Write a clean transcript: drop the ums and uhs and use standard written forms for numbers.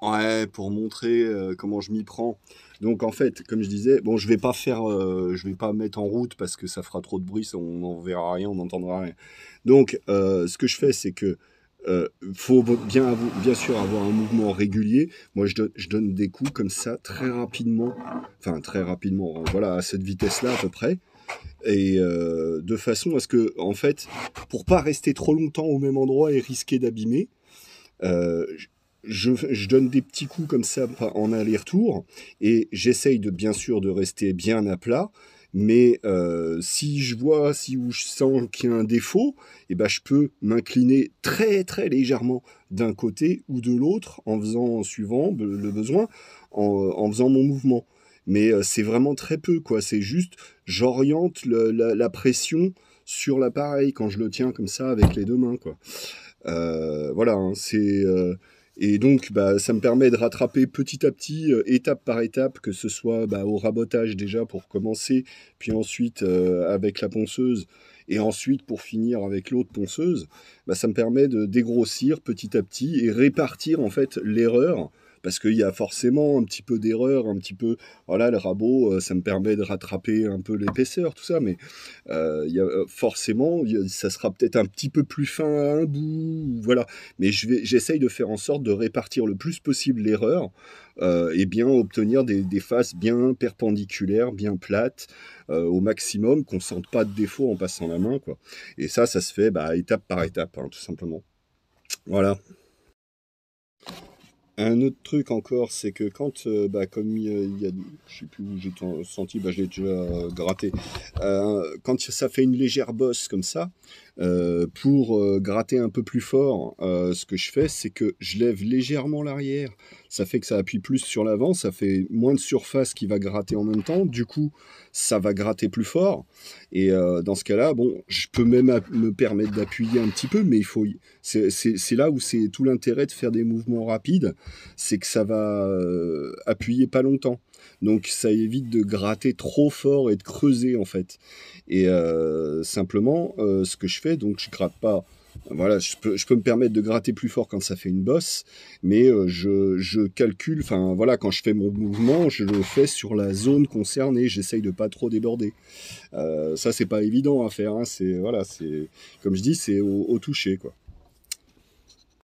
Ouais, pour montrer comment je m'y prends. Donc en fait, comme je disais, bon, je vais pas mettre en route parce que ça fera trop de bruit, on n'en verra rien, on n'entendra rien. Donc, ce que je fais, c'est que faut bien sûr avoir un mouvement régulier. Moi, je donne des coups comme ça très rapidement, enfin très rapidement, hein, voilà, à cette vitesse-là à peu près, et de façon à ce que, en fait, pour pas rester trop longtemps au même endroit et risquer d'abîmer. Euh, je donne des petits coups comme ça en aller-retour et j'essaye de bien sûr de rester bien à plat. Mais si je vois, si ou je sens qu'il y a un défaut, eh ben, je peux m'incliner très très légèrement d'un côté ou de l'autre en faisant, suivant le besoin, en faisant mon mouvement. Mais c'est vraiment très peu, quoi. C'est juste, j'oriente la pression sur l'appareil quand je le tiens comme ça avec les deux mains, quoi. Voilà, hein, et donc bah, ça me permet de rattraper petit à petit, étape par étape, que ce soit bah, au rabotage déjà pour commencer, puis ensuite avec la ponceuse, et ensuite pour finir avec l'autre ponceuse. Bah, ça me permet de dégrossir petit à petit et répartir en fait l'erreur. Parce qu'il y a forcément un petit peu d'erreur, un petit peu. Voilà, le rabot, ça me permet de rattraper un peu l'épaisseur, tout ça, mais forcément, ça sera peut-être un petit peu plus fin à un bout, voilà. Mais j'essaye de faire en sorte de répartir le plus possible l'erreur et bien obtenir des faces bien perpendiculaires, bien plates, au maximum, qu'on sente pas de défaut en passant la main, quoi. Et ça se fait bah, étape par étape, hein, tout simplement. Voilà. Un autre truc encore, c'est que quand, bah, comme il y a, je sais plus où j'ai senti, bah, je l'ai déjà gratté. Quand ça fait une légère bosse comme ça, pour gratter un peu plus fort, ce que je fais, c'est que je lève légèrement l'arrière. Ça fait que ça appuie plus sur l'avant, ça fait moins de surface qui va gratter en même temps. Du coup, ça va gratter plus fort. Et dans ce cas-là, bon, je peux même me permettre d'appuyer un petit peu, mais c'est là où c'est tout l'intérêt de faire des mouvements rapides, c'est que ça va appuyer pas longtemps. Donc ça évite de gratter trop fort et de creuser en fait. Et simplement, ce que je fais, donc je gratte pas. Voilà, je peux me permettre de gratter plus fort quand ça fait une bosse, mais je calcule, enfin voilà, quand je fais mon mouvement, je le fais sur la zone concernée, j'essaye de pas trop déborder. Ça, c'est pas évident à faire, hein, c'est, voilà, c'est, comme je dis, c'est au toucher, quoi.